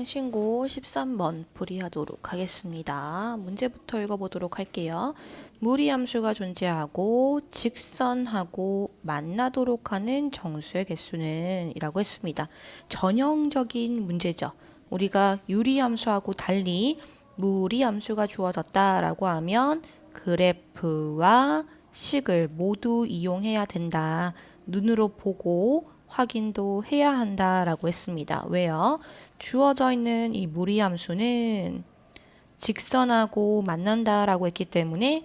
신고 13번 풀이하도록 하겠습니다. 문제부터 읽어보도록 할게요. 무리함수가 존재하고 직선하고 만나도록 하는 정수의 개수는 이라고 했습니다. 전형적인 문제죠. 우리가 유리함수하고 달리 무리함수가 주어졌다라고 하면 그래프와 식을 모두 이용해야 된다. 눈으로 보고 확인도 해야 한다라고 했습니다. 왜요? 주어져 있는 이 무리함수는 직선하고 만난다라고 했기 때문에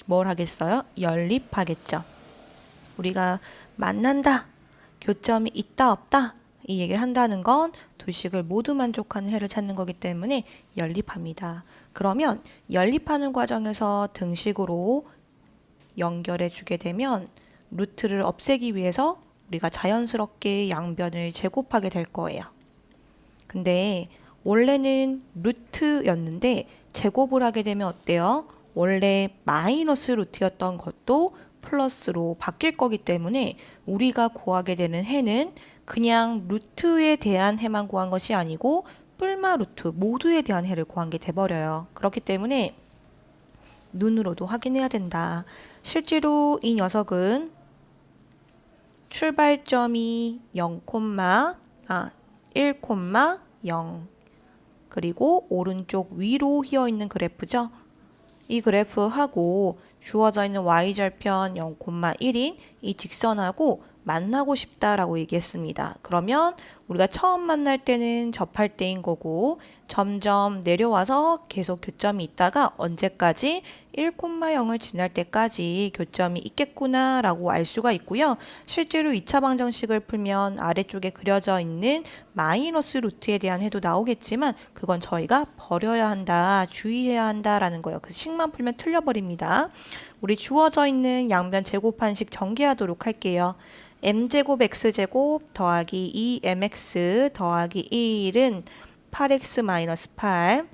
뭘 하겠어요? 연립하겠죠. 우리가 만난다, 교점이 있다 없다 이 얘기를 한다는 건 두 식을 모두 만족하는 해를 찾는 거기 때문에 연립합니다. 그러면 연립하는 과정에서 등식으로 연결해 주게 되면 루트를 없애기 위해서 우리가 자연스럽게 양변을 제곱하게 될 거예요. 근데 원래는 루트였는데 제곱을 하게 되면 어때요? 원래 마이너스 루트였던 것도 플러스로 바뀔 거기 때문에 우리가 구하게 되는 해는 그냥 루트에 대한 해만 구한 것이 아니고 뿔마 루트 모두에 대한 해를 구한 게 돼버려요. 그렇기 때문에 눈으로도 확인해야 된다. 실제로 이 녀석은 출발점이 1,0 그리고 오른쪽 위로 휘어 있는 그래프죠. 이 그래프하고 주어져 있는 y절편 0,1인 이 직선하고 만나고 싶다라고 얘기했습니다. 그러면 우리가 처음 만날 때는 접할 때인 거고 점점 내려와서 계속 교점이 있다가 언제까지 1,0을 지날 때까지 교점이 있겠구나 라고 알 수가 있고요. 실제로 2차 방정식을 풀면 아래쪽에 그려져 있는 마이너스 루트에 대한 해도 나오겠지만 그건 저희가 버려야 한다, 주의해야 한다라는 거예요. 그래서 식만 풀면 틀려버립니다. 우리 주어져 있는 양변 제곱한식 전개하도록 할게요. m제곱 x제곱 더하기 2mx 더하기 1은 8x-8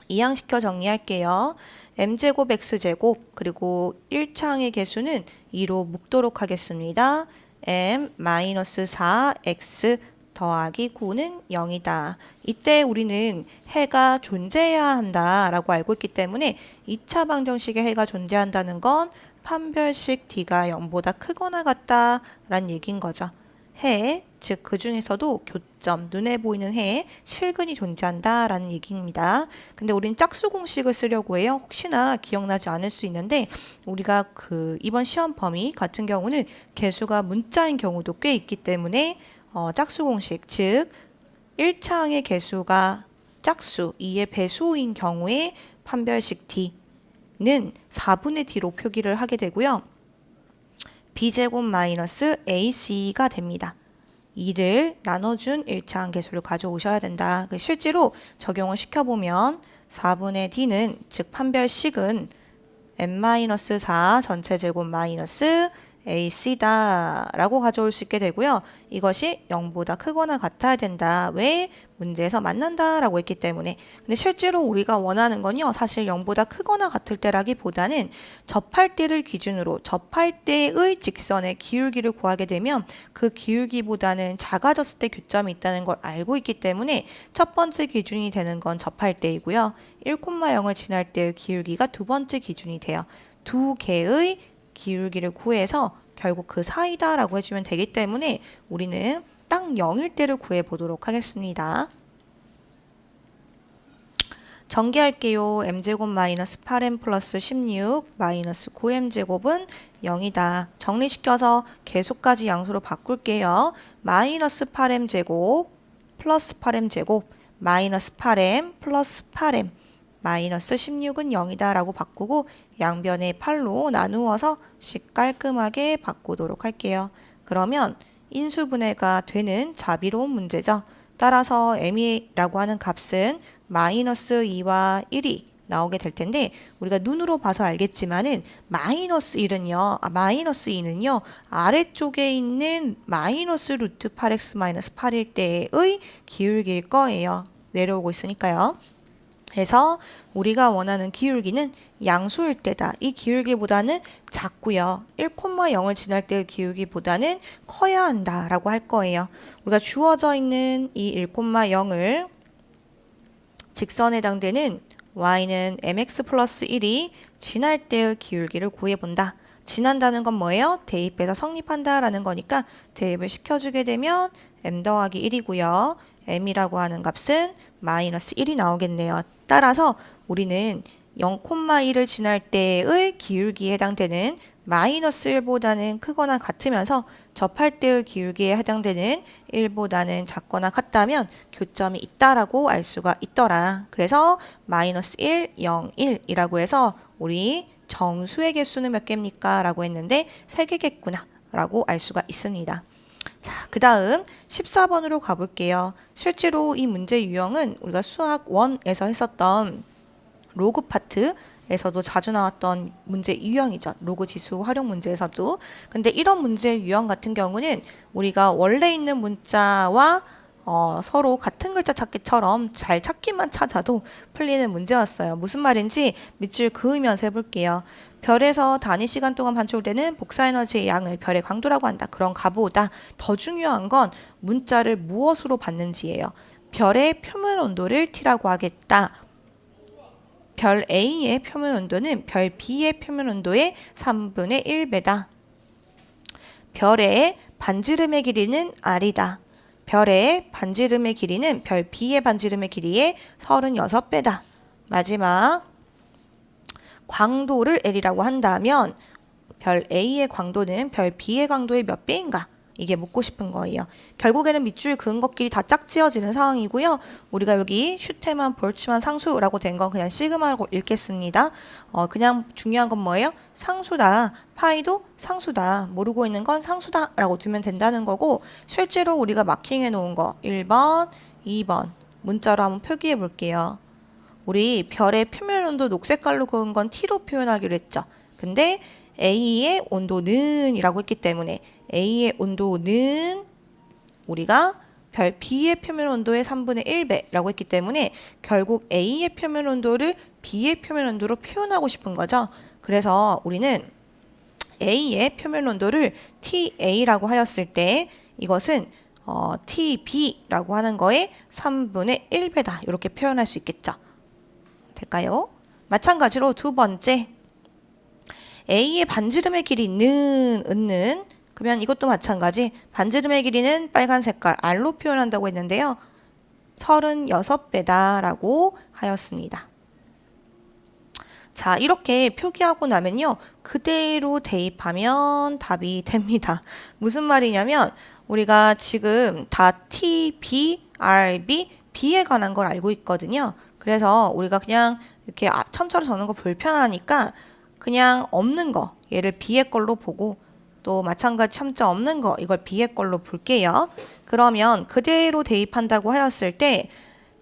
이항시켜 정리할게요. m제곱 x제곱 그리고 1차항의 개수는 2로 묶도록 하겠습니다. m-4x 더하기 9는 0이다. 이때 우리는 해가 존재해야 한다라고 알고 있기 때문에 2차 방정식의 해가 존재한다는 건 판별식 D가 0보다 크거나 같다라는 얘기인 거죠. 해, 즉 그 중에서도 교점, 눈에 보이는 해에 실근이 존재한다라는 얘기입니다. 근데 우린 짝수 공식을 쓰려고 해요. 혹시나 기억나지 않을 수 있는데 우리가 이번 시험 범위 같은 경우는 개수가 문자인 경우도 꽤 있기 때문에 짝수 공식, 즉 1차항의 개수가 짝수, 2의 배수인 경우에 판별식 D는 4분의 D로 표기를 하게 되고요. B제곱 마이너스 AC가 됩니다. 2를 나눠준 1차항 개수를 가져오셔야 된다. 실제로 적용을 시켜보면 4분의 D는 즉 판별식은 n-4 전체 제곱 마이너스 AC다 라고 가져올 수 있게 되고요. 이것이 0보다 크거나 같아야 된다. 왜? 문제에서 만난다 라고 했기 때문에. 근데 실제로 우리가 원하는 건요. 사실 0보다 크거나 같을 때라기보다는 접할 때를 기준으로 접할 때의 직선의 기울기를 구하게 되면 그 기울기보다는 작아졌을 때 교점이 있다는 걸 알고 있기 때문에 첫 번째 기준이 되는 건 접할 때이고요. 1,0을 지날 때의 기울기가 두 번째 기준이 돼요. 두 개의 기울기를 구해서 결국 그 사이다라고 해주면 되기 때문에 우리는 딱 0일 때를 구해보도록 하겠습니다. 전개할게요. m제곱 마이너스 8m 플러스 16 마이너스 9m제곱은 0이다. 정리시켜서 계속까지 양수로 바꿀게요. 마이너스 8m제곱 플러스 8m제곱 마이너스 8m 플러스 8m 마이너스 16은 0이다 라고 바꾸고 양변에 8로 나누어서 식 깔끔하게 바꾸도록 할게요. 그러면 인수분해가 되는 자비로운 문제죠. 따라서 m이라고 하는 값은 마이너스 2와 1이 나오게 될 텐데 우리가 눈으로 봐서 알겠지만은 마이너스 2는요 아래쪽에 있는 마이너스 루트 8x 마이너스 8일 때의 기울기일 거예요. 내려오고 있으니까요. 그래서 우리가 원하는 기울기는 양수일 때다. 이 기울기보다는 작고요. 1,0을 지날 때의 기울기보다는 커야 한다라고 할 거예요. 우리가 주어져 있는 이 1,0을 직선에 해당되는 y는 mx 플러스 1이 지날 때의 기울기를 구해본다. 지난다는 건 뭐예요? 대입해서 성립한다라는 거니까 대입을 시켜주게 되면 m 더하기 1이고요. m이라고 하는 값은 마이너스 1이 나오겠네요. 따라서 우리는 0,1을 지날 때의 기울기에 해당되는 마이너스 1보다는 크거나 같으면서 접할 때의 기울기에 해당되는 1보다는 작거나 같다면 교점이 있다라고 알 수가 있더라. 그래서 마이너스 1, 0, 1이라고 해서 우리 정수의 개수는 몇 개입니까? 라고 했는데 3개겠구나 라고 알 수가 있습니다. 자, 그 다음 14번으로 가볼게요. 실제로 이 문제 유형은 우리가 수학 1에서 했었던 로그 파트에서도 자주 나왔던 문제 유형이죠. 로그 지수 활용 문제에서도. 근데 이런 문제 유형 같은 경우는 우리가 원래 있는 문자와 서로 같은 글자 찾기처럼 잘 찾기만 찾아도 풀리는 문제였어요. 무슨 말인지 밑줄 그으면서 해볼게요. 별에서 단위 시간 동안 반출되는 복사에너지의 양을 별의 강도라고 한다. 그런가보다 더 중요한 건 문자를 무엇으로 받는지예요. 별의 표면 온도를 T라고 하겠다. 별 A의 표면 온도는 별 B의 표면 온도의 3분의 1배다. 별의 반지름의 길이는 R이다. 별의 반지름의 길이는 별 B의 반지름의 길이의 36배다. 마지막 광도를 L이라고 한다면 별 A의 광도는 별 B의 광도의 몇 배인가? 이게 묻고 싶은 거예요. 결국에는 밑줄 그은 것끼리 다 짝지어지는 상황이고요. 우리가 여기 슈테만, 볼츠만 상수라고 된 건 그냥 시그마라고 읽겠습니다. 그냥 중요한 건 뭐예요? 상수다. 파이도 상수다. 모르고 있는 건 상수다 라고 두면 된다는 거고, 실제로 우리가 마킹해 놓은 거 1번, 2번 문자로 한번 표기해 볼게요. 우리 별의 표면 온도 녹색깔로 그은 건 T로 표현하기로 했죠. 근데 A의 온도는 이라고 했기 때문에 A의 온도는 우리가 별 B의 표면 온도의 3분의 1배라고 했기 때문에 결국 A의 표면 온도를 B의 표면 온도로 표현하고 싶은 거죠. 그래서 우리는 A의 표면 온도를 TA라고 하였을 때 이것은 TB라고 하는 거에 3분의 1배다. 이렇게 표현할 수 있겠죠. 될까요? 마찬가지로 두 번째 A의 반지름의 길이는 은는 그러면 이것도 마찬가지. 반지름의 길이는 빨간 색깔 R로 표현한다고 했는데요. 36배다 라고 하였습니다. 자, 이렇게 표기하고 나면요. 그대로 대입하면 답이 됩니다. 무슨 말이냐면 우리가 지금 다 T, B, R, B, B에 관한 걸 알고 있거든요. 그래서 우리가 그냥 이렇게 첨처럼 적는 거 불편하니까 그냥 없는 거, 얘를 B의 걸로 보고 또 마찬가지 첨자 없는 거, 이걸 B의 걸로 볼게요. 그러면 그대로 대입한다고 하였을 때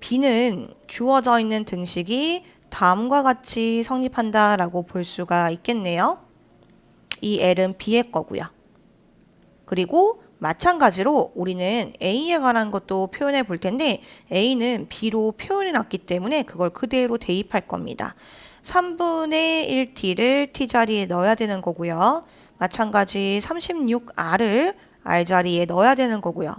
B는 주어져 있는 등식이 다음과 같이 성립한다라고 볼 수가 있겠네요. 이 L은 B의 거고요. 그리고 마찬가지로 우리는 A에 관한 것도 표현해 볼 텐데 A는 B로 표현해 놨기 때문에 그걸 그대로 대입할 겁니다. 3분의 1t를 t자리에 넣어야 되는 거고요. 마찬가지 36r을 r자리에 넣어야 되는 거고요.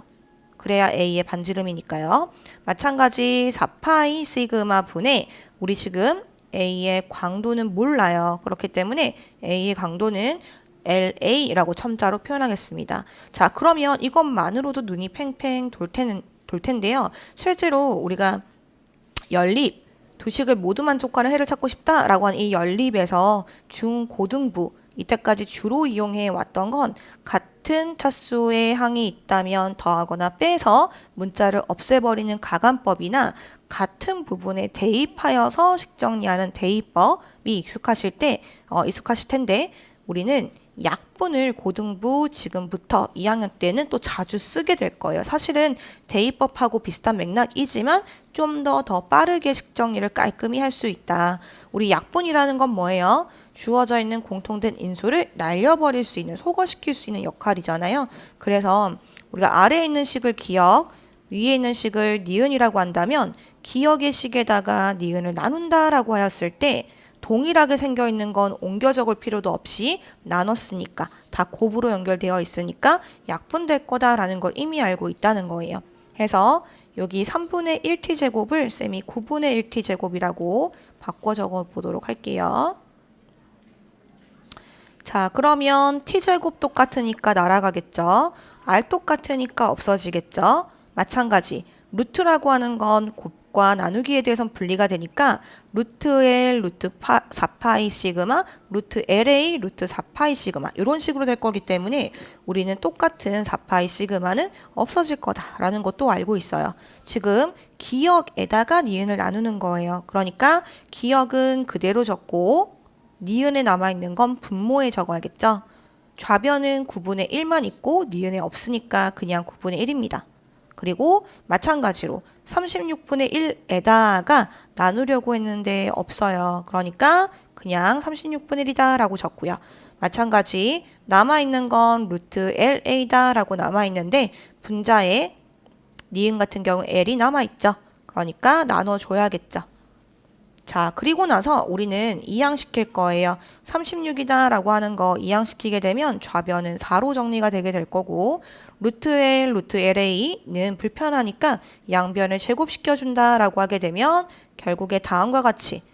그래야 A의 반지름이니까요. 마찬가지 4파이 시그마 분의 우리 지금 A의 광도는 몰라요. 그렇기 때문에 A의 광도는 LA라고 첨자로 표현하겠습니다. 자, 그러면 이것만으로도 눈이 팽팽 돌 텐데요. 실제로 우리가 연립, 두식을 모두 만족하는 해를 찾고 싶다라고 한 이 연립에서 중고등부 이때까지 주로 이용해 왔던 건 같은 차수의 항이 있다면 더하거나 빼서 문자를 없애버리는 가간법이나 같은 부분에 대입하여서 식정리하는 대입법이 익숙하실 텐데 우리는 약분을 고등부 지금부터 2학년 때는 또 자주 쓰게 될 거예요. 사실은 대입법하고 비슷한 맥락이지만 좀 더 빠르게 식정리를 깔끔히 할 수 있다. 우리 약분이라는 건 뭐예요? 주어져 있는 공통된 인수를 날려버릴 수 있는, 소거시킬 수 있는 역할이잖아요. 그래서 우리가 아래에 있는 식을 기억, 위에 있는 식을 니은이라고 한다면 기억의 식에다가 니은을 나눈다라고 하였을 때 동일하게 생겨 있는 건 옮겨 적을 필요도 없이 나눴으니까 다 곱으로 연결되어 있으니까 약분될 거다라는 걸 이미 알고 있다는 거예요. 해서 여기 3분의 1t제곱을 쌤이 9분의 1t제곱이라고 바꿔 적어 보도록 할게요. 자, 그러면 t제곱 똑같으니까 날아가겠죠. r 똑같으니까 없어지겠죠. 마찬가지 루트라고 하는 건 곱과 나누기에 대해서는 분리가 되니까 루트 L, 루트 4파이 시그마, 루트 LA, 루트 4파이 시그마 이런 식으로 될 거기 때문에 우리는 똑같은 4파이 시그마는 없어질 거다라는 것도 알고 있어요. 지금 기역에다가 니은을 나누는 거예요. 그러니까 기역은 그대로 적고 니은에 남아있는 건 분모에 적어야겠죠. 좌변은 9분의 1만 있고 니은에 없으니까 그냥 9분의 1입니다. 그리고 마찬가지로 36분의 1에다가 나누려고 했는데 없어요. 그러니까 그냥 36분의 1이다 라고 적고요. 마찬가지 남아있는 건 루트 LA다 라고 남아있는데 분자에 니은 같은 경우 L이 남아있죠. 그러니까 나눠줘야겠죠. 자, 그리고 나서 우리는 이항시킬 거예요. 36이다 라고 하는 거 이항시키게 되면 좌변은 4로 정리가 되게 될 거고 루트 L, 루트 LA는 불편하니까 양변을 제곱시켜준다 라고 하게 되면 결국에 다음과 같이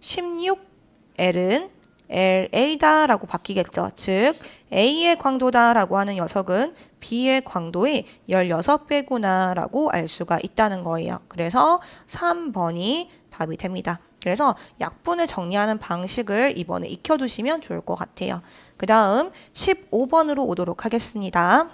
16L은 LA다 라고 바뀌겠죠. 즉 A의 광도다 라고 하는 녀석은 B의 광도의 16배구나 라고 알 수가 있다는 거예요. 그래서 3번이 답이 됩니다. 그래서 약분을 정리하는 방식을 이번에 익혀두시면 좋을 것 같아요. 그 다음 15번으로 오도록 하겠습니다.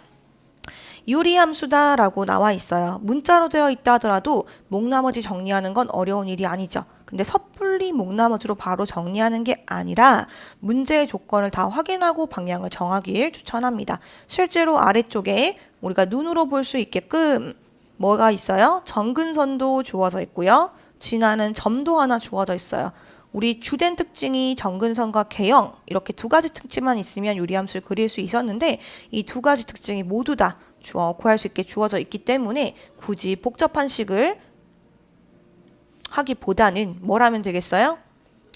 유리함수다 라고 나와 있어요. 문자로 되어 있다 하더라도 목나머지 정리하는 건 어려운 일이 아니죠. 근데 섣불리 목나머지로 바로 정리하는 게 아니라 문제의 조건을 다 확인하고 방향을 정하길 추천합니다. 실제로 아래쪽에 우리가 눈으로 볼 수 있게끔 뭐가 있어요? 정근선도 주어져 있고요. 지나는 점도 하나 주어져 있어요. 우리 주된 특징이 정근선과 개형 이렇게 두 가지 특징만 있으면 유리함수를 그릴 수 있었는데 이 두 가지 특징이 모두 다 구할 수 있게 주어져 있기 때문에 굳이 복잡한 식을 하기보다는 뭘 하면 되겠어요?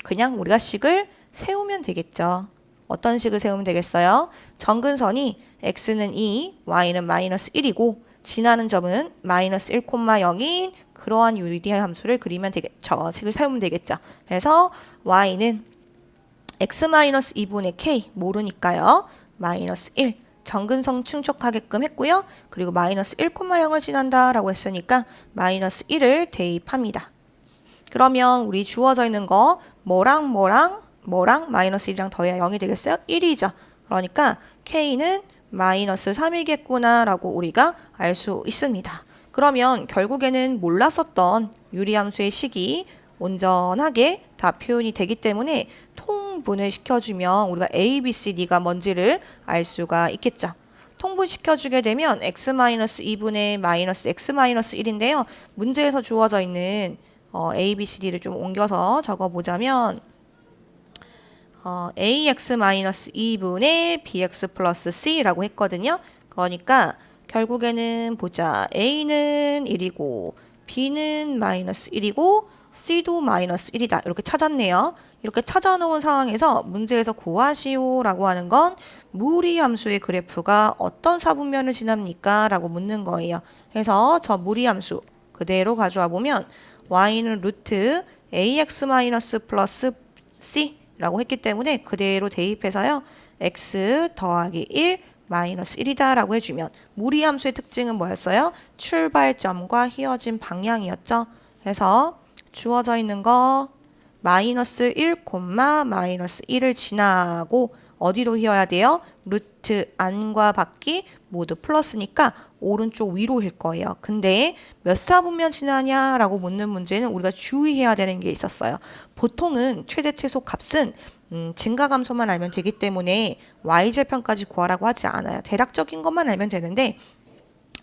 그냥 우리가 식을 세우면 되겠죠. 어떤 식을 세우면 되겠어요? 정근선이 x는 2, y는 마이너스 1이고 지나는 점은 마이너스 1,0인 그러한 유리함수를 그리면 되겠죠. 식을 세우면 되겠죠. 그래서 y는 x-2분의 k 모르니까요. 마이너스 1 정근선 충족하게끔 했고요. 그리고 마이너스 1,0을 지난다 라고 했으니까 마이너스 1을 대입합니다. 그러면 우리 주어져 있는 거 뭐랑 마이너스 1이랑 더해야 0이 되겠어요? 1이죠. 그러니까 k는 마이너스 3이겠구나 라고 우리가 알 수 있습니다. 그러면 결국에는 몰랐었던 유리함수의 식이 온전하게 다 표현이 되기 때문에 통분을 시켜주면 우리가 A, B, C, D가 뭔지를 알 수가 있겠죠. 통분시켜주게 되면 x-2분의 마이너스 x-1인데요. 문제에서 주어져 있는 A, B, C, D를 좀 옮겨서 적어보자면 ax-2분의 bx 플러스 c라고 했거든요. 그러니까 결국에는 보자. a는 1이고 b는 마이너스 1이고 c도 마이너스 1이다. 이렇게 찾았네요. 이렇게 찾아놓은 상황에서 문제에서 구하시오 라고 하는 건 무리함수의 그래프가 어떤 사분면을 지납니까? 라고 묻는 거예요. 그래서 저 무리함수 그대로 가져와 보면 y는 루트 ax 마이너스 플러스 c 라고 했기 때문에 그대로 대입해서요. x 더하기 1 마이너스 1이다 라고 해주면 무리함수의 특징은 뭐였어요? 출발점과 휘어진 방향이었죠. 그래서 주어져 있는 거 마이너스 1, 마이너스 1을 지나고 어디로 휘어야 돼요? 루트 안과 밖이 모두 플러스니까 오른쪽 위로일 거예요. 근데 몇 사분면 지나냐라고 묻는 문제는 우리가 주의해야 되는 게 있었어요. 보통은 최대 최소 값은 증가감소만 알면 되기 때문에 y절편까지 구하라고 하지 않아요. 대략적인 것만 알면 되는데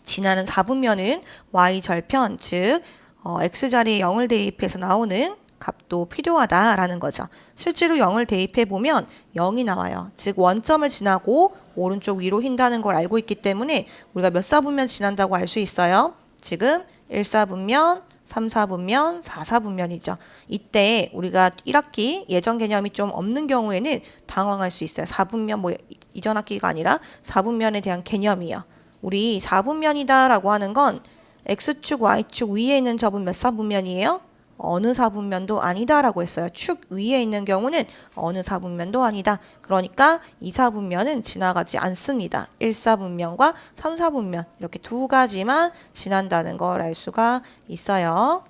지나는 4분면은 y절편, 즉 x자리에 0을 대입해서 나오는 값도 필요하다라는 거죠. 실제로 0을 대입해보면 0이 나와요. 즉 원점을 지나고 오른쪽 위로 휜다는 걸 알고 있기 때문에 우리가 몇 사분면 지난다고 알 수 있어요. 지금 1사분면, 3사분면, 4사분면이죠. 이때 우리가 1학기 예전 개념이 좀 없는 경우에는 당황할 수 있어요. 4분면 뭐 이전 학기가 아니라 4분면에 대한 개념이요. 우리 4분면이다 라고 하는 건 X축, Y축 위에 있는 점은 몇 사분면이에요? 어느 사분면도 아니다라고 했어요. 축 위에 있는 경우는 어느 사분면도 아니다. 그러니까 2사분면은 지나가지 않습니다. 1사분면과 3사분면 이렇게 두 가지만 지난다는 걸 알 수가 있어요.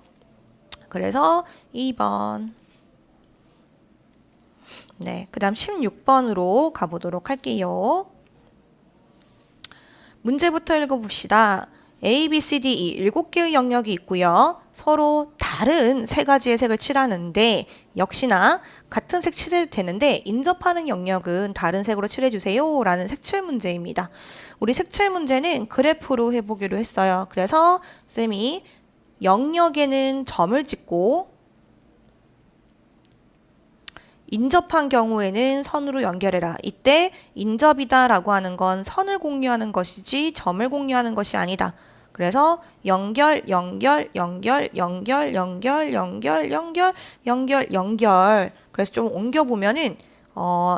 그래서 2번. 네, 그 다음 16번으로 가보도록 할게요. 문제부터 읽어봅시다. A, B, C, D, E 7개의 영역이 있고요. 서로 다른 세 가지의 색을 칠하는데 역시나 같은 색 칠해도 되는데 인접하는 영역은 다른 색으로 칠해주세요 라는 색칠 문제입니다. 우리 색칠 문제는 그래프로 해보기로 했어요. 그래서 쌤이 영역에는 점을 찍고 인접한 경우에는 선으로 연결해라. 이때 인접이다 라고 하는 건 선을 공유하는 것이지 점을 공유하는 것이 아니다. 그래서 연결, 연결, 연결, 연결, 연결, 연결, 연결, 연결, 연결. 그래서 좀 옮겨보면은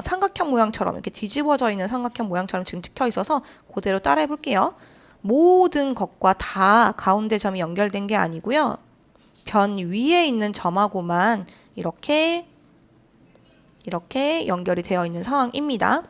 삼각형 모양처럼 이렇게 뒤집어져 있는 삼각형 모양처럼 지금 찍혀 있어서 그대로 따라해 볼게요. 모든 것과 다 가운데 점이 연결된 게 아니고요. 변 위에 있는 점하고만 이렇게 연결이 되어 있는 상황입니다.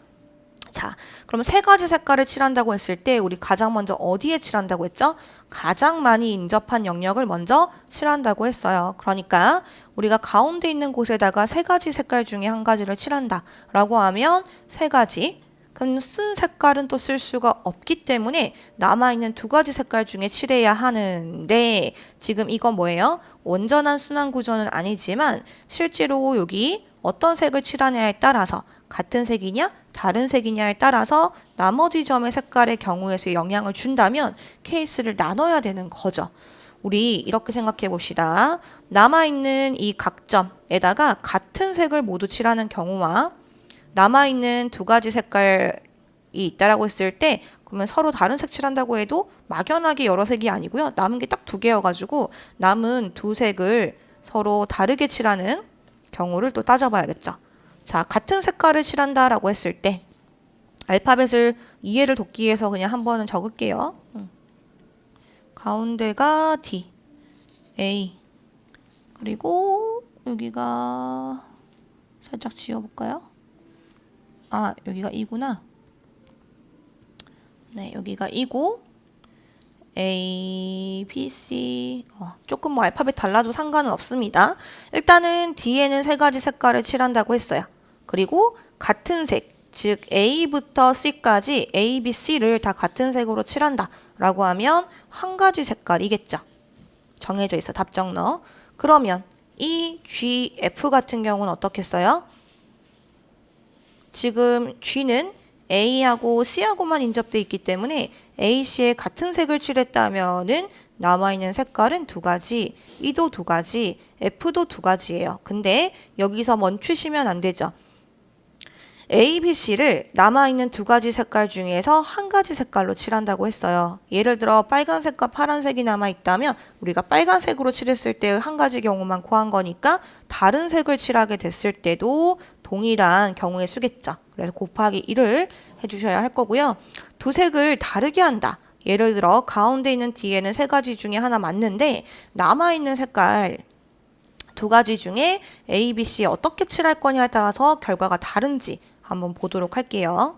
자, 그럼 세 가지 색깔을 칠한다고 했을 때 우리 가장 먼저 어디에 칠한다고 했죠? 가장 많이 인접한 영역을 먼저 칠한다고 했어요. 그러니까 우리가 가운데 있는 곳에다가 세 가지 색깔 중에 한 가지를 칠한다 라고 하면 세 가지. 그럼 쓴 색깔은 또 쓸 수가 없기 때문에 남아있는 두 가지 색깔 중에 칠해야 하는데 지금 이건 뭐예요? 온전한 순환 구조는 아니지만 실제로 여기 어떤 색을 칠하냐에 따라서 같은 색이냐 다른 색이냐에 따라서 나머지 점의 색깔의 경우에서 영향을 준다면 케이스를 나눠야 되는 거죠. 우리 이렇게 생각해 봅시다. 남아있는 이 각점에다가 같은 색을 모두 칠하는 경우와 남아있는 두 가지 색깔이 있다라고 했을 때 그러면 서로 다른 색 칠한다고 해도 막연하게 여러 색이 아니고요. 남은 게 딱 두 개여가지고 남은 두 색을 서로 다르게 칠하는 경우를 또 따져봐야겠죠. 자, 같은 색깔을 칠한다라고 했을 때 알파벳을 이해를 돕기 위해서 그냥 한 번은 적을게요. 가운데가 D, A 그리고 여기가 살짝 지워볼까요? 아, 여기가 E구나. 네, 여기가 E고 A, B, C 조금 뭐 알파벳 달라도 상관은 없습니다. 일단은 D에는 세 가지 색깔을 칠한다고 했어요. 그리고 같은 색, 즉 A부터 C까지 A, B, C를 다 같은 색으로 칠한다 라고 하면 한 가지 색깔이겠죠. 정해져 있어. 답정 넣어. 그러면 E, G, F 같은 경우는 어떻겠어요? 지금 G는 A하고 C하고만 인접돼 있기 때문에 A, C에 같은 색을 칠했다면은 남아있는 색깔은 두 가지, E도 두 가지, F도 두 가지예요. 근데 여기서 멈추시면 안 되죠. A, B, C를 남아있는 두 가지 색깔 중에서 한 가지 색깔로 칠한다고 했어요. 예를 들어 빨간색과 파란색이 남아있다면 우리가 빨간색으로 칠했을 때 한 가지 경우만 고한 거니까 다른 색을 칠하게 됐을 때도 동일한 경우의 수겠죠. 그래서 곱하기 1을 해주셔야 할 거고요. 두 색을 다르게 한다. 예를 들어 가운데 있는 D에는 세 가지 중에 하나 맞는데 남아있는 색깔 두 가지 중에 A, B, C 어떻게 칠할 거냐에 따라서 결과가 다른지 한번 보도록 할게요.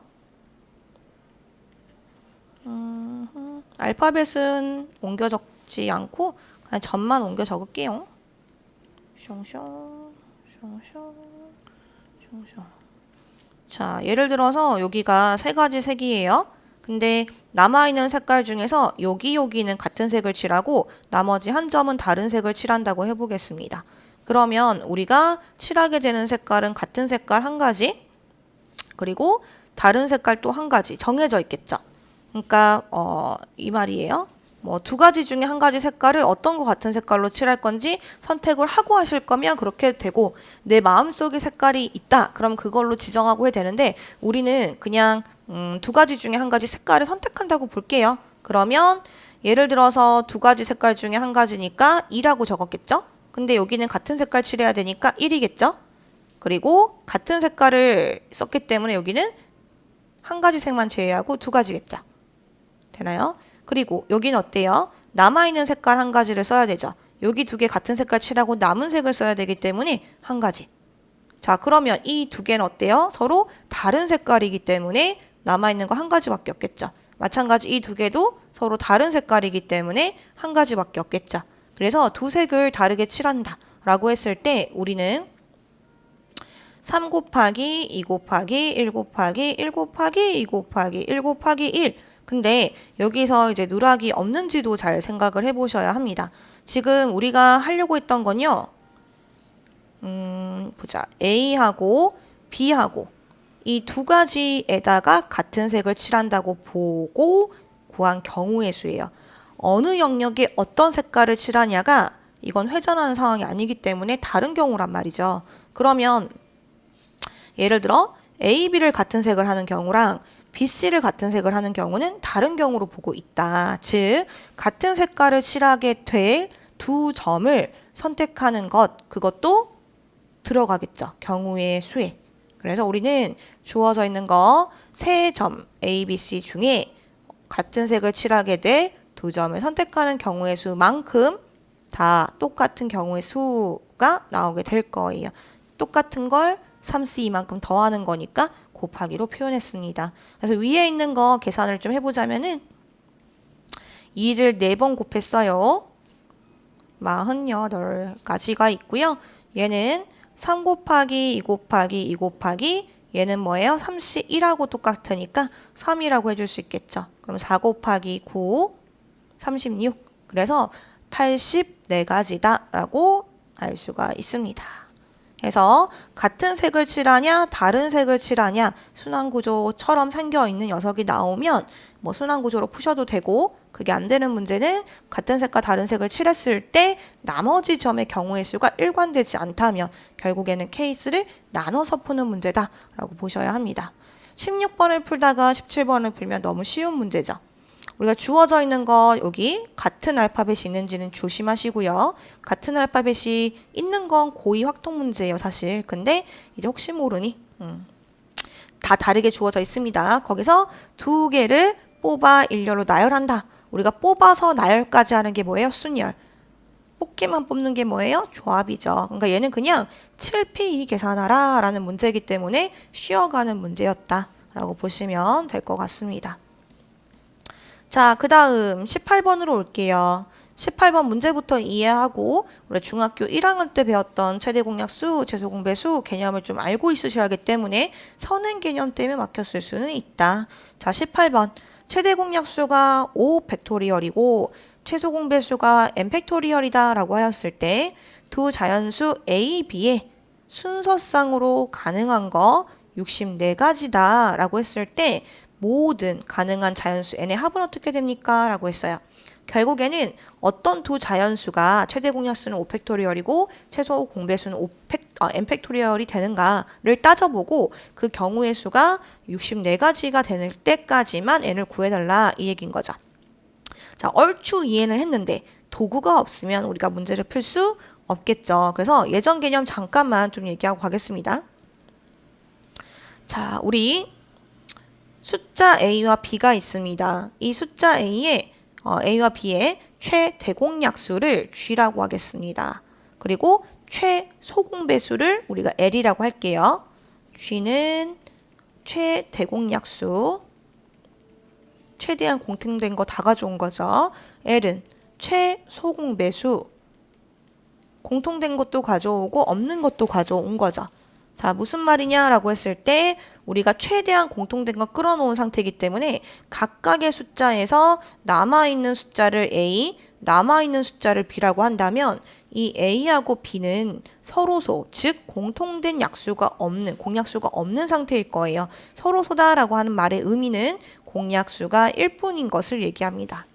알파벳은 옮겨 적지 않고 그냥 점만 옮겨 적을게요. 숑숑 숑숑 숑숑. 자, 예를 들어서 여기가 세 가지 색이에요. 근데 남아있는 색깔 중에서 여기는 같은 색을 칠하고 나머지 한 점은 다른 색을 칠한다고 해보겠습니다. 그러면 우리가 칠하게 되는 색깔은 같은 색깔 한 가지 그리고 다른 색깔 또 한 가지 정해져 있겠죠. 그러니까 이 말이에요. 뭐 두 가지 중에 한 가지 색깔을 어떤 거 같은 색깔로 칠할 건지 선택을 하고 하실 거면 그렇게 되고 내 마음속에 색깔이 있다. 그럼 그걸로 지정하고 해야 되는데 우리는 그냥 두 가지 중에 한 가지 색깔을 선택한다고 볼게요. 그러면 예를 들어서 두 가지 색깔 중에 한 가지니까 2라고 적었겠죠? 근데 여기는 같은 색깔 칠해야 되니까 1이겠죠? 그리고 같은 색깔을 썼기 때문에 여기는 한 가지 색만 제외하고 두 가지겠죠? 되나요? 그리고 여기는 어때요? 남아있는 색깔 한 가지를 써야 되죠. 여기 두 개 같은 색깔 칠하고 남은 색을 써야 되기 때문에 한 가지. 자, 그러면 이 두 개는 어때요? 서로 다른 색깔이기 때문에 남아있는 거 한 가지밖에 없겠죠. 마찬가지 이 두 개도 서로 다른 색깔이기 때문에 한 가지밖에 없겠죠. 그래서 두 색을 다르게 칠한다 라고 했을 때 우리는 3 곱하기 2 곱하기 1 곱하기 1 곱하기 2 곱하기 1 곱하기 1. 근데 여기서 이제 누락이 없는지도 잘 생각을 해보셔야 합니다. 지금 우리가 하려고 했던 건요. 보자. A하고 B하고 이 두 가지에다가 같은 색을 칠한다고 보고 구한 경우의 수예요. 어느 영역에 어떤 색깔을 칠하냐가 이건 회전하는 상황이 아니기 때문에 다른 경우란 말이죠. 그러면 예를 들어 A, B를 같은 색을 하는 경우랑 B, C를 같은 색을 하는 경우는 다른 경우로 보고 있다. 즉 같은 색깔을 칠하게 될 두 점을 선택하는 것, 그것도 들어가겠죠. 경우의 수에. 그래서 우리는 주어져 있는 거 세 점 A, B, C 중에 같은 색을 칠하게 될 두 점을 선택하는 경우의 수만큼 다 똑같은 경우의 수가 나오게 될 거예요. 똑같은 걸 3C2만큼 더하는 거니까 곱하기로 표현했습니다. 그래서 위에 있는 거 계산을 좀 해보자면은 2를 4번 곱했어요. 48가지가 있고요. 얘는 3 곱하기 2 곱하기 2 곱하기 얘는 뭐예요? 31하고 똑같으니까 3이라고 해줄 수 있겠죠. 그럼 4 곱하기 9, 36. 그래서 84가지다 라고 알 수가 있습니다. 그래서 같은 색을 칠하냐 다른 색을 칠하냐 순환구조처럼 생겨있는 녀석이 나오면 뭐 순환구조로 푸셔도 되고 그게 안 되는 문제는 같은 색과 다른 색을 칠했을 때 나머지 점의 경우의 수가 일관되지 않다면 결국에는 케이스를 나눠서 푸는 문제다 라고 보셔야 합니다. 16번을 풀다가 17번을 풀면 너무 쉬운 문제죠. 우리가 주어져 있는 거 여기 같은 알파벳이 있는지는 조심하시고요. 같은 알파벳이 있는 건 고의 확통 문제예요, 사실. 근데 이제 혹시 모르니 다 다르게 주어져 있습니다. 거기서 두 개를 뽑아 일렬로 나열한다. 우리가 뽑아서 나열까지 하는 게 뭐예요? 순열. 뽑기만 뽑는 게 뭐예요? 조합이죠. 그러니까 얘는 그냥 7P2 계산하라 라는 문제이기 때문에 쉬어가는 문제였다 라고 보시면 될 것 같습니다. 자, 그 다음 18번으로 올게요. 18번 문제부터 이해하고 우리 중학교 1학년 때 배웠던 최대 공약수, 최소 공배수 개념을 좀 알고 있으셔야 하기 때문에 선행 개념 때문에 막혔을 수는 있다. 자, 18번 최대 공약수가 5 팩토리얼이고 최소 공배수가 n 팩토리얼이다 라고 하였을 때 두 자연수 A, B의 순서상으로 가능한 거 64가지다 라고 했을 때 모든 가능한 자연수 n의 합은 어떻게 됩니까? 라고 했어요. 결국에는 어떤 두 자연수가 최대 공약수는 5팩토리얼이고 최소 공배수는 n팩토리얼이 되는가를 따져보고 그 경우의 수가 64가지가 되는 때까지만 n을 구해달라 이 얘기인 거죠. 자, 얼추 이해는 했는데 도구가 없으면 우리가 문제를 풀 수 없겠죠. 그래서 예전 개념 잠깐만 좀 얘기하고 가겠습니다. 자, 우리 숫자 A와 B가 있습니다. 이 숫자 A와 B의 최대공약수를 G라고 하겠습니다. 그리고 최소공배수를 우리가 L이라고 할게요. G는 최대공약수, 최대한 공통된 거 다 가져온 거죠. L은 최소공배수, 공통된 것도 가져오고 없는 것도 가져온 거죠. 자, 무슨 말이냐라고 했을 때 우리가 최대한 공통된 거 끌어놓은 상태이기 때문에 각각의 숫자에서 남아있는 숫자를 A, 남아있는 숫자를 B라고 한다면 이 A하고 B는 서로소, 즉 공통된 약수가 없는, 공약수가 없는 상태일 거예요. 서로소다라고 하는 말의 의미는 공약수가 1뿐인 것을 얘기합니다.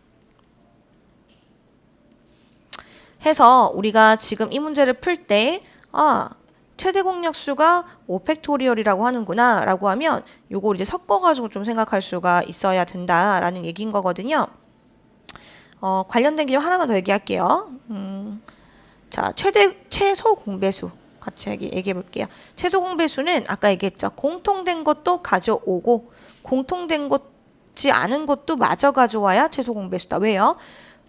해서 우리가 지금 이 문제를 풀 때 최대 공약수가 5팩토리얼이라고 하는구나 라고 하면 요걸 이제 섞어가지고 좀 생각할 수가 있어야 된다라는 얘기인 거거든요. 관련된 개념 하나만 더 얘기할게요. 자, 최소 공배수 같이 얘기해 볼게요. 최소 공배수는 아까 얘기했죠. 공통된 것도 가져오고 공통된 것지 않은 것도 마저 가져와야 최소 공배수다. 왜요?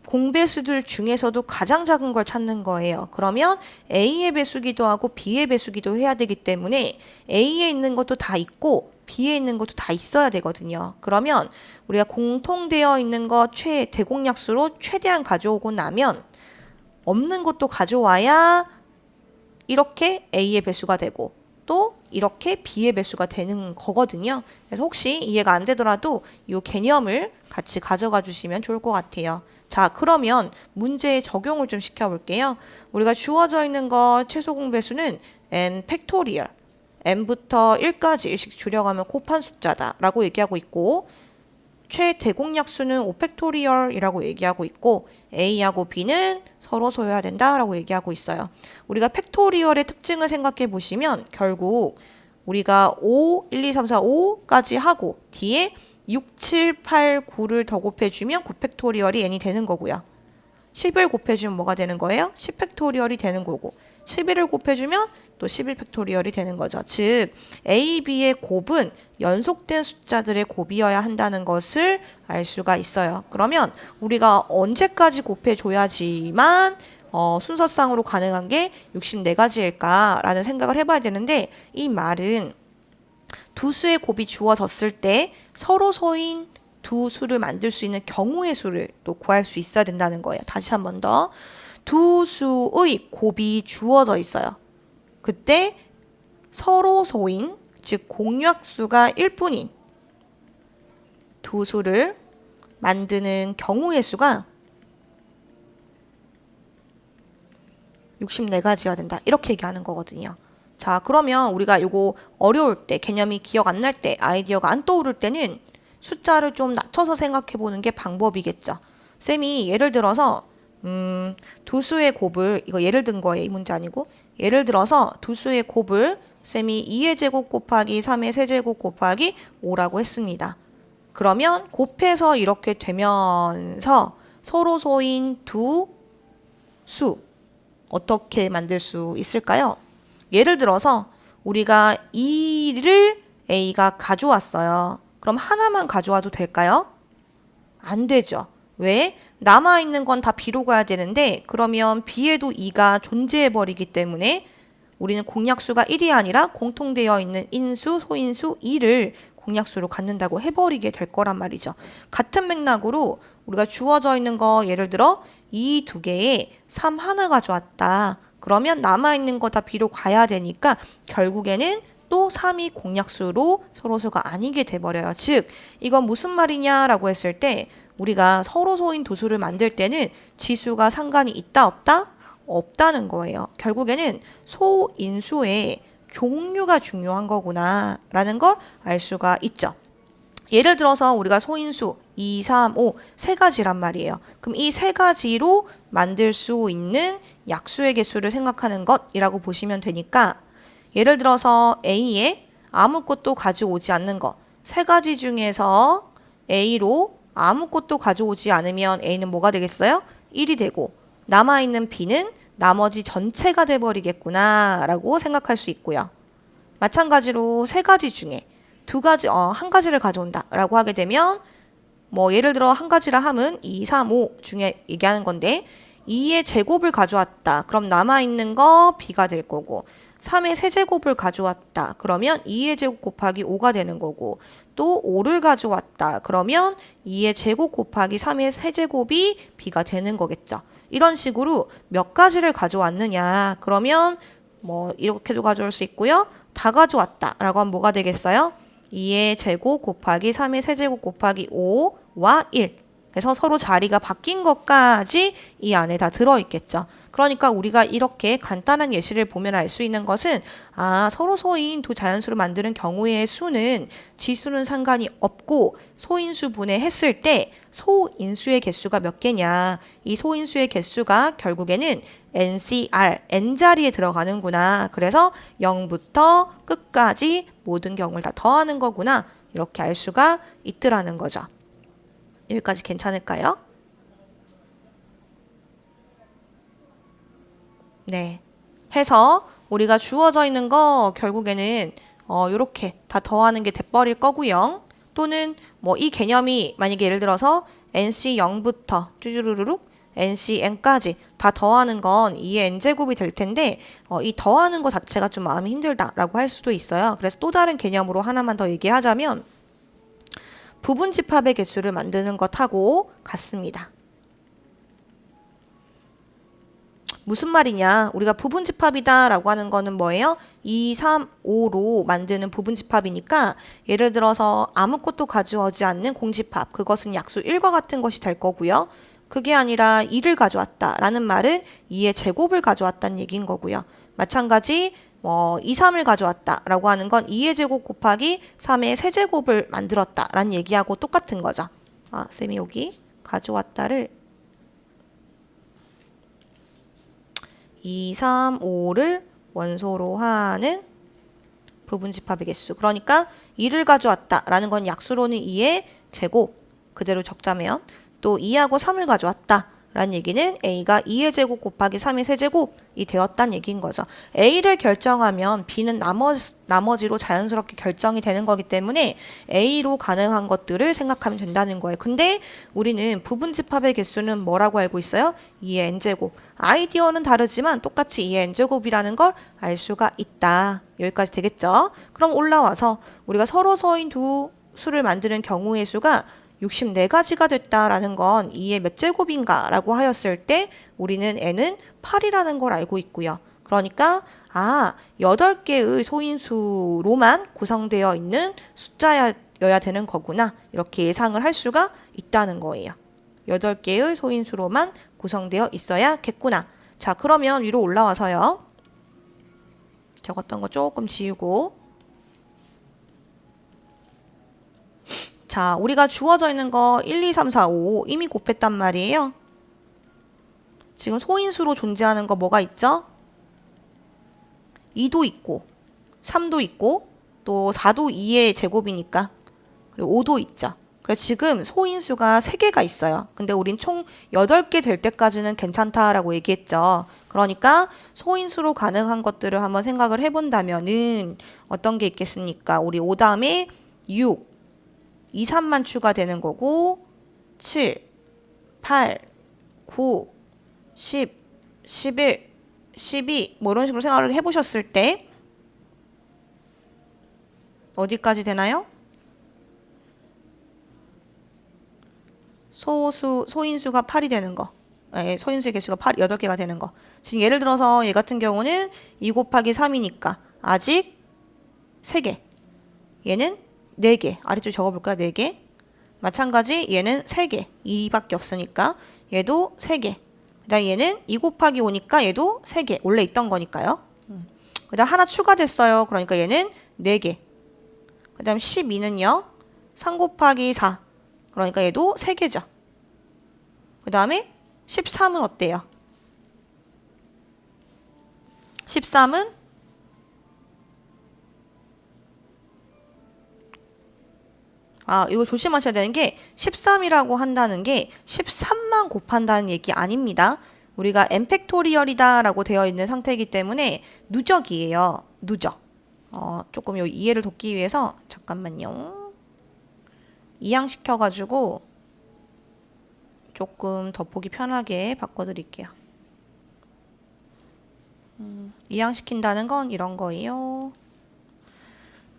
공배수들 중에서도 가장 작은 걸 찾는 거예요. 그러면 A의 배수기도 하고 B의 배수기도 해야 되기 때문에 A에 있는 것도 다 있고 B에 있는 것도 다 있어야 되거든요. 그러면 우리가 공통되어 있는 것 대공약수로 최대한 가져오고 나면 없는 것도 가져와야 이렇게 A의 배수가 되고 또 이렇게 B의 배수가 되는 거거든요. 그래서 혹시 이해가 안 되더라도 이 개념을 같이 가져가 주시면 좋을 것 같아요. 자, 그러면 문제에 적용을 좀 시켜볼게요. 우리가 주어져 있는 거 최소 공배수는 n 팩토리얼, n부터 1까지 일씩 줄여가면 곱한 숫자다 라고 얘기하고 있고 최대공약수는 5팩토리얼이라고 얘기하고 있고 A하고 B는 서로 소유해야 된다라고 얘기하고 있어요. 우리가 팩토리얼의 특징을 생각해 보시면 결국 우리가 5, 1, 2, 3, 4, 5까지 하고 뒤에 6, 7, 8, 9를 더 곱해주면 9팩토리얼이 n이 되는 거고요. 10을 곱해주면 뭐가 되는 거예요? 10팩토리얼이 되는 거고 11을 곱해주면 또 11팩토리얼이 되는 거죠. 즉 A, B의 곱은 연속된 숫자들의 곱이어야 한다는 것을 알 수가 있어요. 그러면 우리가 언제까지 곱해줘야지만 순서상으로 가능한 게 64가지일까라는 생각을 해봐야 되는데 이 말은 두 수의 곱이 주어졌을 때 서로 소인 두 수를 만들 수 있는 경우의 수를 또 구할 수 있어야 된다는 거예요. 다시 한 번 더. 두 수의 곱이 주어져 있어요. 그때 서로 소인, 즉 공약수가 1뿐인 두 수를 만드는 경우의 수가 64가지여야 된다. 이렇게 얘기하는 거거든요. 자, 그러면 우리가 이거 어려울 때, 개념이 기억 안 날 때, 아이디어가 안 떠오를 때는 숫자를 좀 낮춰서 생각해 보는 게 방법이겠죠. 쌤이 예를 들어서 두 수의 곱을, 이거 예를 든 거예요. 이 문제 아니고. 예를 들어서 두 수의 곱을 쌤이 2의 제곱 곱하기 3의 세제곱 곱하기 5라고 했습니다. 그러면 곱해서 이렇게 되면서 서로 소인 두 수 어떻게 만들 수 있을까요? 예를 들어서 우리가 2를 A가 가져왔어요. 그럼 하나만 가져와도 될까요? 안 되죠. 왜? 남아있는 건 다 B로 가야 되는데 그러면 B에도 2가 존재해버리기 때문에 우리는 공약수가 1이 아니라 공통되어 있는 인수, 소인수 2를 공약수로 갖는다고 해버리게 될 거란 말이죠. 같은 맥락으로 우리가 주어져 있는 거 예를 들어 이 두 개에 3 하나 가져왔다. 그러면 남아있는 거 다 B로 가야 되니까 결국에는 또 3이 공약수로 서로소가 아니게 돼버려요. 즉 이건 무슨 말이냐라고 했을 때 우리가 서로소인 두 수를 만들 때는 지수가 상관이 있다 없다? 없다는 거예요. 결국에는 소인수의 종류가 중요한 거구나 라는 걸 알 수가 있죠. 예를 들어서 우리가 소인수 2, 3, 5 세 가지란 말이에요. 그럼 이 세 가지로 만들 수 있는 약수의 개수를 생각하는 것이라고 보시면 되니까 예를 들어서 A에 아무것도 가져오지 않는 것 세 가지 중에서 A로 아무것도 가져오지 않으면 A는 뭐가 되겠어요? 1이 되고 남아있는 B는 나머지 전체가 돼버리겠구나 라고 생각할 수 있고요. 마찬가지로 세 가지 중에 한 가지를 가져온다 라고 하게 되면 뭐 예를 들어 한 가지라 함은 2, 3, 5 중에 얘기하는 건데 2의 제곱을 가져왔다. 그럼 남아있는 거 B가 될 거고 3의 세제곱을 가져왔다. 그러면 2의 제곱 곱하기 5가 되는 거고 또 5를 가져왔다. 그러면 2의 제곱 곱하기 3의 세제곱이 B가 되는 거겠죠. 이런 식으로 몇 가지를 가져왔느냐. 그러면 뭐 이렇게도 가져올 수 있고요. 다 가져왔다. 라고 하면 뭐가 되겠어요? 2의 제곱 곱하기 3의 세제곱 곱하기 5와 1. 그래서 서로 자리가 바뀐 것까지 이 안에 다 들어있겠죠. 그러니까 우리가 이렇게 간단한 예시를 보면 알 수 있는 것은 서로 소인 두 자연수를 만드는 경우의 수는 지수는 상관이 없고 소인수 분해했을 때 소인수의 개수가 몇 개냐. 이 소인수의 개수가 결국에는 NCR, N자리에 들어가는구나. 그래서 0부터 끝까지 모든 경우를 다 더하는 거구나. 이렇게 알 수가 있더라는 거죠. 여기까지 괜찮을까요? 네. 해서 우리가 주어져 있는 거 결국에는 요렇게 다 더하는 게 돼버릴 거고요. 또는 뭐 이 개념이 만약에 예를 들어서 NC 0부터 쭈주루룩 nc, n까지 다 더하는 건 2의 n제곱이 될 텐데 이 더하는 거 자체가 좀 마음이 힘들다라고 할 수도 있어요. 그래서 또 다른 개념으로 하나만 더 얘기하자면 부분집합의 개수를 만드는 것하고 같습니다. 무슨 말이냐? 우리가 부분집합이다 라고 하는 거는 뭐예요? 2, 3, 5로 만드는 부분집합이니까 예를 들어서 아무것도 가져오지 않는 공집합, 그것은 약수 1과 같은 것이 될 거고요. 그게 아니라 2를 가져왔다 라는 말은 2의 제곱을 가져왔다는 얘기인 거고요. 마찬가지 2, 3을 가져왔다 라고 하는 건 2의 제곱 곱하기 3의 세제곱을 만들었다 라는 얘기하고 똑같은 거죠. 쌤이 여기 가져왔다를 2, 3, 5를 원소로 하는 부분집합의 개수. 그러니까 2를 가져왔다 라는 건 약수로는 2의 제곱, 그대로 적자면 또 2하고 3을 가져왔다 라는 얘기는 A가 2의 제곱 곱하기 3의 세제곱이 되었다는 얘기인 거죠. A를 결정하면 B는 나머지로 자연스럽게 결정이 되는 거기 때문에 A로 가능한 것들을 생각하면 된다는 거예요. 근데 우리는 부분집합의 개수는 뭐라고 알고 있어요? 2의 n제곱. 아이디어는 다르지만 똑같이 2의 n제곱이라는 걸 알 수가 있다. 여기까지 되겠죠? 그럼 올라와서 우리가 서로 서인 두 수를 만드는 경우의 수가 64가지가 됐다라는 건 2의 몇 제곱인가 라고 하였을 때 우리는 n은 8이라는 걸 알고 있고요. 그러니까 8개의 소인수로만 구성되어 있는 숫자여야 되는 거구나. 이렇게 예상을 할 수가 있다는 거예요. 8개의 소인수로만 구성되어 있어야겠구나. 자, 그러면 위로 올라와서요. 적었던 거 조금 지우고 자, 우리가 주어져 있는 거 1, 2, 3, 4, 5 이미 곱했단 말이에요. 지금 소인수로 존재하는 거 뭐가 있죠? 2도 있고 3도 있고 또 4도 2의 제곱이니까 그리고 5도 있죠. 그래서 지금 소인수가 3개가 있어요. 근데 우린 총 8개 될 때까지는 괜찮다라고 얘기했죠. 그러니까 소인수로 가능한 것들을 한번 생각을 해본다면은 어떤 게 있겠습니까? 우리 5 다음에 6 2, 3만 추가되는 거고 7, 8, 9, 10, 11, 12 뭐 이런 식으로 생각을 해보셨을 때 어디까지 되나요? 소인수가 8이 되는 거. 소인수의 개수가 8개가 되는 거. 지금 예를 들어서 얘 같은 경우는 2 곱하기 3이니까 아직 3개. 얘는 4개. 아래쪽 적어볼까요? 4개. 마찬가지 얘는 3개. 2밖에 없으니까 얘도 3개. 그 다음 얘는 2 곱하기 5니까 얘도 3개. 원래 있던 거니까요. 그 다음 하나 추가됐어요. 그러니까 얘는 4개. 그 다음 12는요. 3 곱하기 4. 그러니까 얘도 3개죠. 그 다음에 13은 어때요? 13은 이거 조심하셔야 되는 게 13이라고 한다는 게 13만 곱한다는 얘기 아닙니다. 우리가 n팩토리얼이다 라고 되어 있는 상태이기 때문에 누적이에요. 누적. 조금 요 이해를 돕기 위해서 잠깐만요. 이항시켜가지고 조금 더 보기 편하게 바꿔드릴게요. 이항시킨다는 건 이런 거예요.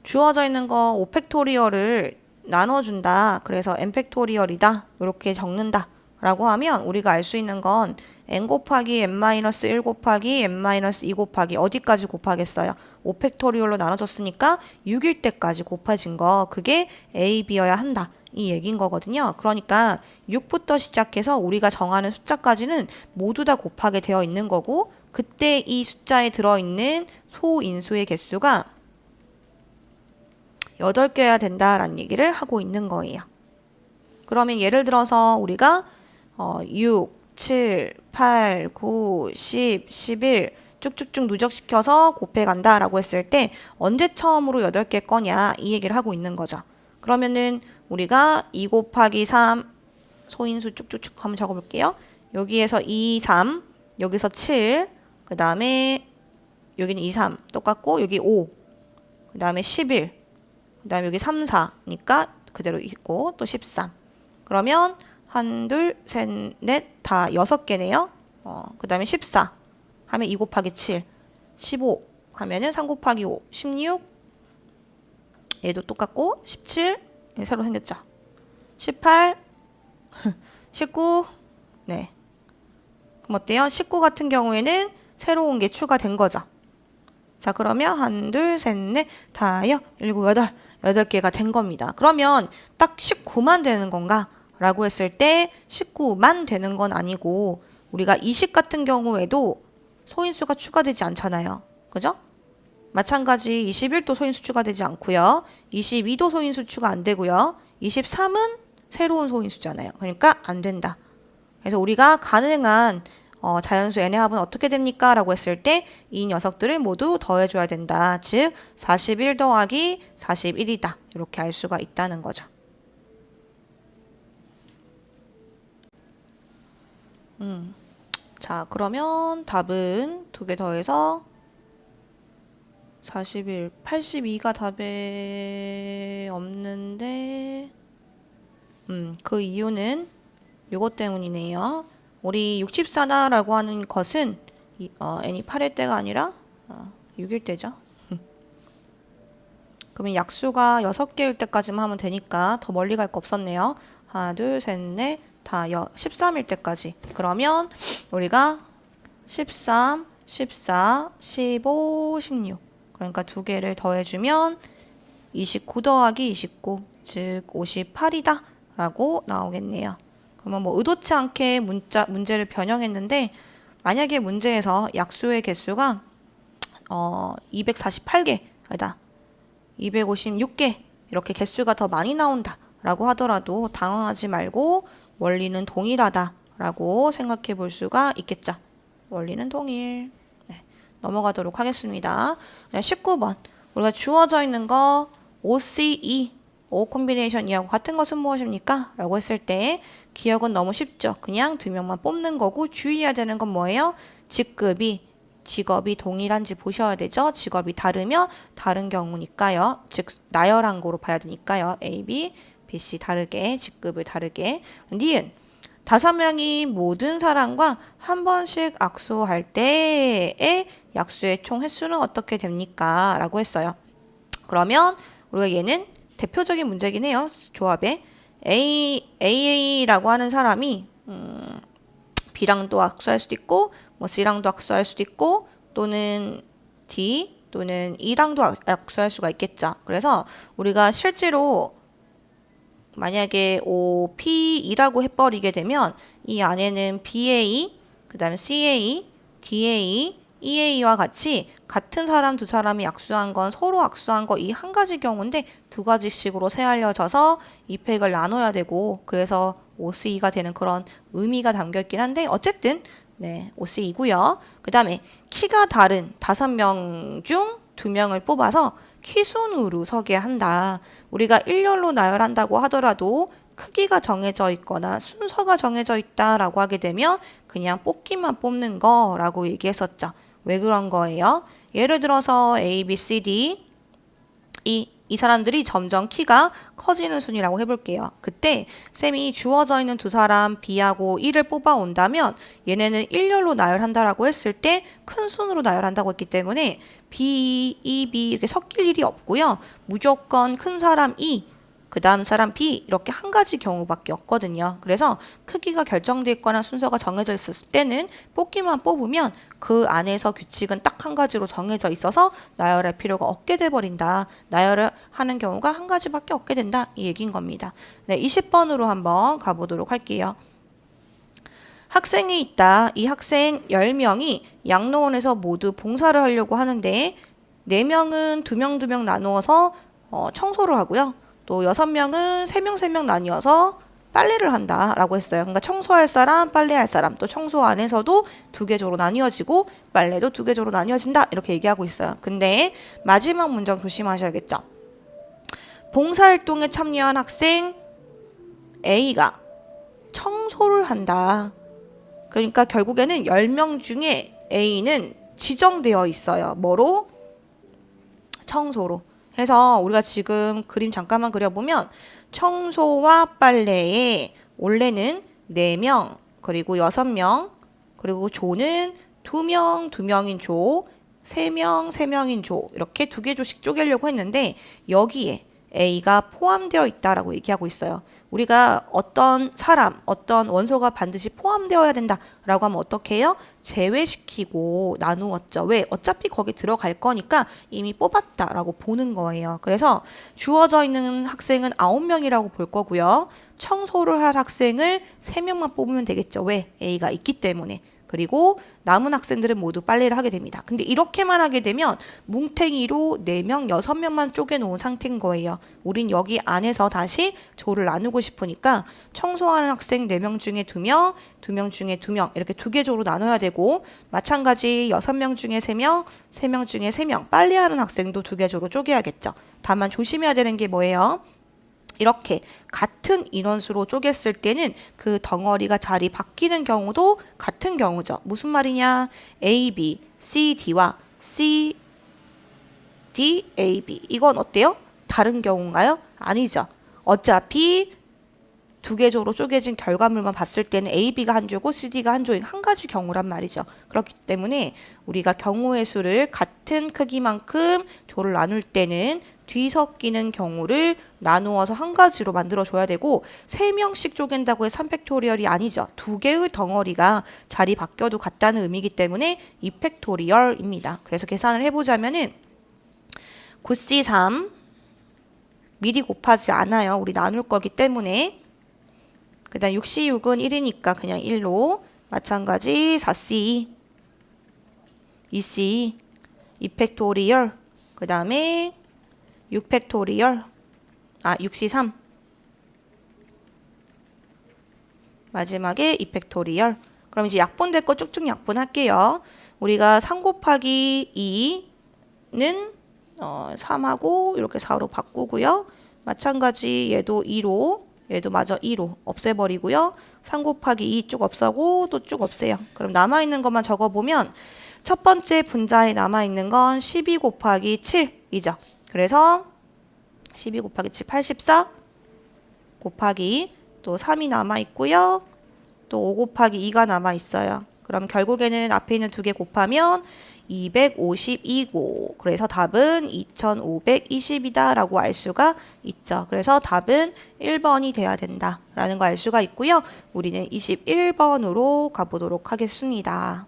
주어져 있는 거 5팩토리얼을 나눠준다. 그래서 n팩토리얼이다. 이렇게 적는다. 라고 하면 우리가 알 수 있는 건 n 곱하기 n-1 곱하기 n-2 곱하기 어디까지 곱하겠어요? 5팩토리얼로 나눠줬으니까 6일 때까지 곱해진 거 그게 a, b여야 한다. 이 얘기인 거거든요. 그러니까 6부터 시작해서 우리가 정하는 숫자까지는 모두 다 곱하게 되어 있는 거고 그때 이 숫자에 들어있는 소인수의 개수가 8개여야 된다라는 얘기를 하고 있는 거예요. 그러면 예를 들어서 우리가 6, 7, 8, 9, 10, 11 쭉쭉쭉 누적시켜서 곱해간다 라고 했을 때 언제 처음으로 8개 거냐 이 얘기를 하고 있는 거죠. 그러면은 우리가 2 곱하기 3 소인수 쭉쭉쭉 한번 적어볼게요. 여기에서 2, 3 여기서 7 그 다음에 여기는 2, 3 똑같고 여기 5 그 다음에 11 그 다음에 여기 3, 4니까 그대로 있고 또 13 그러면 1, 2, 3, 4, 다 6개네요. 그 다음에 14 하면 2 곱하기 7, 15 하면은 3 곱하기 5, 16 얘도 똑같고 17 새로 생겼죠. 18 19 네. 그럼 어때요? 19 같은 경우에는 새로운 게 추가된 거죠. 자, 그러면 1, 2, 3, 4, 5, 6, 7, 8 8개가 된 겁니다. 그러면 딱 19만 되는 건가? 라고 했을 때 19만 되는 건 아니고 우리가 20 같은 경우에도 소인수가 추가되지 않잖아요. 그죠? 마찬가지 21도 소인수 추가되지 않고요. 22도 소인수 추가 안 되고요. 23은 새로운 소인수잖아요. 그러니까 안 된다. 그래서 우리가 가능한 자연수 n의 합은 어떻게 됩니까? 라고 했을 때 이 녀석들을 모두 더해줘야 된다. 즉 41 더하기 41이다. 이렇게 알 수가 있다는 거죠. 자, 그러면 답은 2개 더해서 41, 82가 답에 없는데 그 이유는 요것 때문이네요. 우리 64다라고 하는 것은 n이 8일 때가 아니라 6일 때죠. 그러면 약수가 6개일 때까지만 하면 되니까 더 멀리 갈 거 없었네요. 하나, 둘, 셋, 넷, 다 13일 때까지. 그러면 우리가 13, 14, 15, 16. 그러니까 2개를 더해주면 29 더하기 29, 즉 58이다 라고 나오겠네요. 그러면 뭐 의도치 않게 문제를 변형했는데 만약에 문제에서 약수의 개수가 248개, 아니다 256개 이렇게 개수가 더 많이 나온다 라고 하더라도 당황하지 말고 원리는 동일하다 라고 생각해 볼 수가 있겠죠. 원리는 동일. 네, 넘어가도록 하겠습니다. 19번 우리가 주어져 있는 거 OCE O 콤비네이션 이하고 같은 것은 무엇입니까? 라고 했을 때 기억은 너무 쉽죠. 그냥 2명만 뽑는 거고 주의해야 되는 건 뭐예요? 직업이 동일한지 보셔야 되죠. 직업이 다르면 다른 경우니까요. 즉 나열한 거로 봐야 되니까요. A, B, B, C 다르게 직급을 다르게. 니은 5명이 모든 사람과 한 번씩 악수할 때의 약수의 총 횟수는 어떻게 됩니까? 라고 했어요. 그러면 우리가 얘는 대표적인 문제긴 해요. 조합에 A라고 하는 사람이 B랑도 악수할 수도 있고 뭐 C랑도 악수할 수도 있고 또는 D 또는 E랑도 악수할 수가 있겠죠. 그래서 우리가 실제로 만약에 OPE라고 해버리게 되면 이 안에는 BA, 그 다음에 CA, DA, EA와 같이 같은 사람 두 사람이 악수한 건 서로 악수한 거 이 한 가지 경우인데 2가지씩으로 세알려져서 이 팩을 나눠야 되고 그래서 OCE가 되는 그런 의미가 담겨 있긴 한데 어쨌든 네, OCE고요. 그 다음에 키가 다른 5명 중 2명을 뽑아서 키순으로 서게 한다. 우리가 일렬로 나열한다고 하더라도 크기가 정해져 있거나 순서가 정해져 있다라고 하게 되면 그냥 뽑기만 뽑는 거라고 얘기했었죠. 왜 그런 거예요? 예를 들어서 A, B, C, D 이 사람들이 점점 키가 커지는 순이라고 해볼게요. 그때 쌤이 주어져 있는 2사람 B하고 E를 뽑아온다면 얘네는 일렬로 나열한다라고 했을 때 큰 순으로 나열한다고 했기 때문에 B, E, B 이렇게 섞일 일이 없고요. 무조건 큰 사람 E, 그 다음 사람 B 이렇게 한 가지 경우밖에 없거든요. 그래서 크기가 결정되어 있거나 순서가 정해져 있었을 때는 뽑기만 뽑으면 그 안에서 규칙은 딱 한 가지로 정해져 있어서 나열할 필요가 없게 돼버린다. 나열을 하는 경우가 한 가지밖에 없게 된다. 이 얘기인 겁니다. 네, 20번으로 한번 가보도록 할게요. 학생이 있다. 이 학생 10명이 양로원에서 모두 봉사를 하려고 하는데 4명은 2명 나누어서 청소를 하고요. 또 6명은 3명 나뉘어서 빨래를 한다라고 했어요. 그러니까 청소할 사람, 빨래할 사람, 또 청소 안에서도 2개조로 나뉘어지고 빨래도 2개조로 나뉘어진다 이렇게 얘기하고 있어요. 근데 마지막 문장 조심하셔야겠죠. 봉사활동에 참여한 학생 A가 청소를 한다. 그러니까 결국에는 10명 중에 A는 지정되어 있어요. 뭐로? 청소로. 해서 우리가 지금 그림 잠깐만 그려보면 청소와 빨래에 원래는 4명, 그리고 6명, 그리고 조는 2명, 2명인 조, 3명, 3명인 조 이렇게 2개 조씩 쪼개려고 했는데 여기에 A가 포함되어 있다라고 얘기하고 있어요. 우리가 어떤 사람, 어떤 원소가 반드시 포함되어야 된다라고 하면 어떻게 해요? 제외시키고 나누었죠. 왜? 어차피 거기 들어갈 거니까 이미 뽑았다라고 보는 거예요. 그래서 주어져 있는 학생은 9명이라고 볼 거고요. 청소를 할 학생을 3명만 뽑으면 되겠죠. 왜? A가 있기 때문에. 그리고 남은 학생들은 모두 빨래를 하게 됩니다. 근데 이렇게만 하게 되면 뭉탱이로 4명, 6명만 쪼개놓은 상태인 거예요. 우린 여기 안에서 다시 조를 나누고 싶으니까 청소하는 학생 4명 중에 2명, 2명 중에 2명 이렇게 2개 조로 나눠야 되고 마찬가지 6명 중에 3명, 3명 중에 3명 빨래하는 학생도 2개 조로 쪼개야겠죠. 다만 조심해야 되는 게 뭐예요? 이렇게 같은 인원수로 쪼갰을 때는 그 덩어리가 자리 바뀌는 경우도 같은 경우죠. 무슨 말이냐? A, B, C, D와 C, D, A, B. 이건 어때요? 다른 경우인가요? 아니죠. 어차피 2개 조로 쪼개진 결과물만 봤을 때는 A, B가 한 조고 C, D가 한 조인 한 가지 경우란 말이죠. 그렇기 때문에 우리가 경우의 수를 같은 크기만큼 조를 나눌 때는 뒤섞이는 경우를 나누어서 한 가지로 만들어줘야 되고 3명씩 쪼갠다고 해서 3팩토리얼이 아니죠. 2개의 덩어리가 자리 바뀌어도 같다는 의미이기 때문에 2팩토리얼입니다. 그래서 계산을 해보자면은 9C3 미리 곱하지 않아요. 우리 나눌 거기 때문에. 그 다음 6C6은 1이니까 그냥 1로 마찬가지 4C 2C 2팩토리얼 그 다음에 6팩토리얼 6C3 마지막에 2팩토리얼. 그럼 이제 약분될 거 쭉쭉 약분할게요. 우리가 3 곱하기 2는 3하고 이렇게 4로 바꾸고요. 마찬가지 얘도 2로 얘도 마저 2로 없애버리고요. 3 곱하기 2 쭉 없애고 또 쭉 없애요. 그럼 남아있는 것만 적어보면 첫 번째 분자에 남아있는 건 12 곱하기 7이죠. 그래서 12 곱하기 7, 84 곱하기 또 3이 남아있고요. 또 5 곱하기 2가 남아있어요. 그럼 결국에는 앞에 있는 2개 곱하면 252고 그래서 답은 2520이다 라고 알 수가 있죠. 그래서 답은 1번이 돼야 된다 라는 거 알 수가 있고요. 우리는 21번으로 가보도록 하겠습니다.